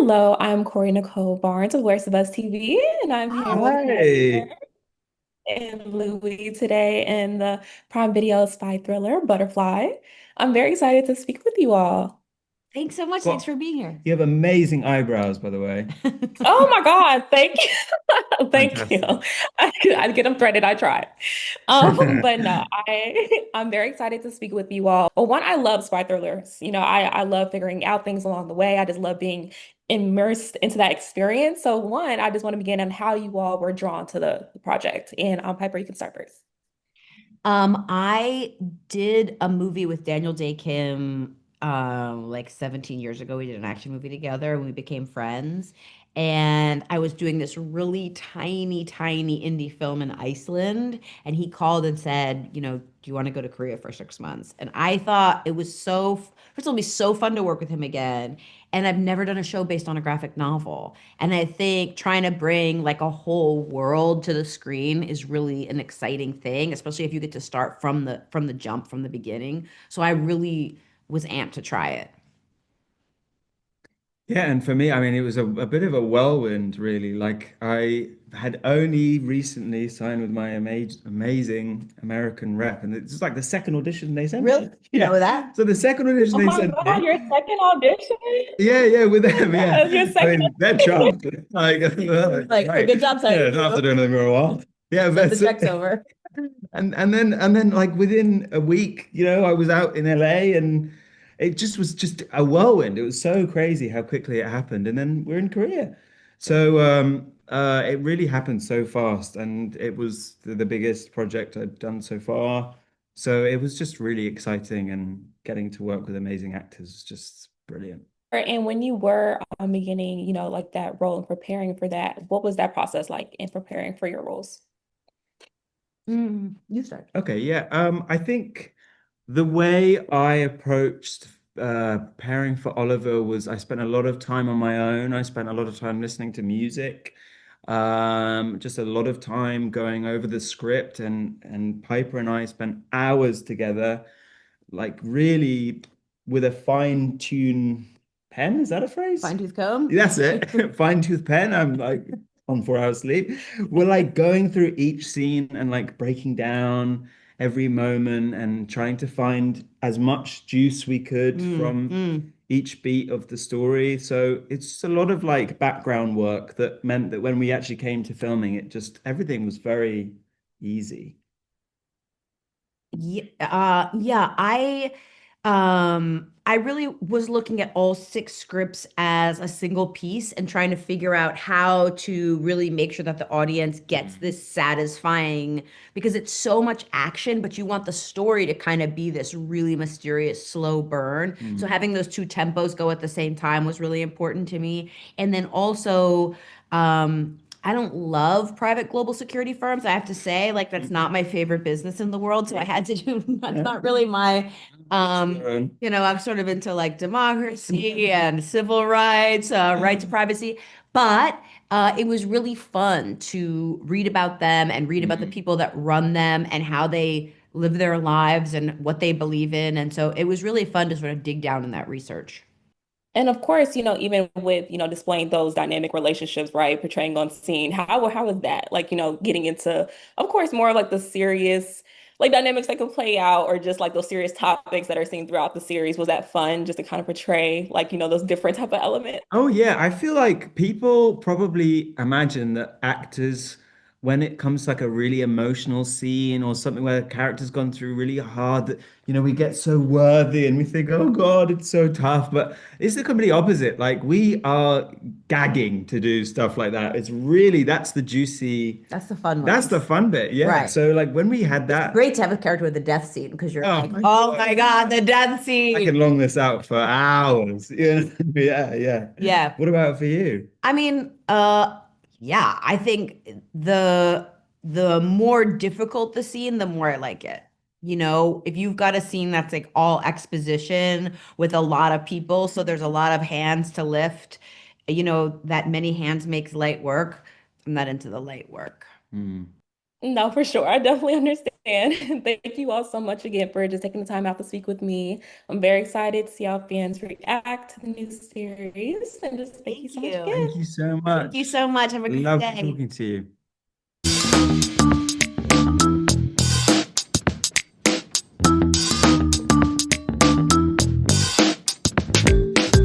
Hello, I'm Kori Nicole Barnes of Where's the Buzz TV, and I'm here with my Hi. partner and Louis today in the Prime Video spy thriller Butterfly. I'm very excited to speak with you all. Thanks so much. Thanks Well, for being here. you have amazing eyebrows, by the way. Oh my God, thank you. Thank you. Fantastic. I get them threaded, I tried. But no, I'm very excited to speak with you all. Well, one, I love spy thrillers. I love figuring out things along the way. I just love being immersed into that experience. So one, I just want to begin on how you all were drawn to the project. And Piper, you can start first. I did a movie with Daniel Day Kim like 17 years ago. We did an action movie together and we became friends. And I was doing this really tiny, tiny indie film in Iceland. And he called and said, do you want to go to Korea for 6 months? And I thought it was first of all, it'd be so fun to work with him again. And I've never done a show based on a graphic novel. And I think trying to bring like a whole world to the screen is really an exciting thing, especially if you get to start from the jump from the beginning. So I really was amped to try it. Yeah, and for me, I mean, it was a bit of a whirlwind, really. Like, I had only recently signed with my amazing American rep, and it's like the second audition they sent Really? me. You Yeah. know that? So the second audition Oh they my sent God, me, your second audition? yeah, yeah, with them, yeah. Yes, your I second mean, they're audition. chuffed. Like, Like, oh, right. good job Yeah, signing don't have to you. do anything for a while. Yeah, Send the but checks over. and then like within a week, I was out in LA and it just was just a whirlwind. It was so crazy how quickly it happened. And then we're in Korea. So it really happened so fast and it was the biggest project I'd done so far. So it was just really exciting and getting to work with amazing actors was just brilliant. And when you were beginning, like that role and preparing for that, what was that process like in preparing for your roles? You start. Okay, yeah. I think the way I approached preparing for Oliver was I spent a lot of time on my own. I spent a lot of time listening to music, just a lot of time going over the script, and Piper and I spent hours together, like really with a fine-tune pen. Is that a phrase? Fine tooth comb. That's it. Fine tooth pen. I'm like on 4 hours sleep. We're like going through each scene and like breaking down every moment and trying to find as much juice we could from Mm. each beat of the story. So it's a lot of like background work that meant that when we actually came to filming, it just everything was very easy. Yeah, I really was looking at all six scripts as a single piece and trying to figure out how to really make sure that the audience gets Mm. this satisfying because it's so much action, but you want the story to kind of be this really mysterious slow burn. So Mm. having those two tempos go at the same time was really important to me. And then also I don't love private global security firms. I have to say, like, that's not my favorite business in the world. So I had to do, that's Yeah. not really my, Your own. I'm sort of into like democracy and civil rights, right to privacy. But it was really fun to read about them and read about the Mm. people that run them and how they live their lives and what they believe in. And so it was really fun to sort of dig down in that research. And of course, even with, displaying those dynamic relationships, right? Portraying on scene, how was that? Like, getting into, of course, more of like the serious, like dynamics that can play out or just like those serious topics that are seen throughout the series. Was that fun just to kind of portray like, those different type of elements? Oh yeah, I feel like people probably imagine that actors, when it comes to like a really emotional scene or something where the character's gone through really hard, that we get so worthy and we think, oh God, it's so tough. But it's the complete opposite. Like we are gagging to do stuff like that. It's really That's the fun that's the ones. fun bit. Yeah. Right. So like when we had It's that, great to have a character with a death scene because you're oh like, my oh God, my God, the death I can scene. long this out for hours. Yeah, yeah. Yeah. What about for you? I mean, yeah, I think the more difficult the scene, the more I like it. If you've got a scene that's like all exposition with a lot of people, so there's a lot of hands to lift, that many hands makes light work. I'm not into the light work. Hmm. No, for sure. I definitely understand. And thank you all so much again for just taking the time out to speak with me. I'm very excited to see how fans react to the new series. And just thank you Thank so much you. again. Thank you so Thank you much. so much. Have a great Love day. talking to you.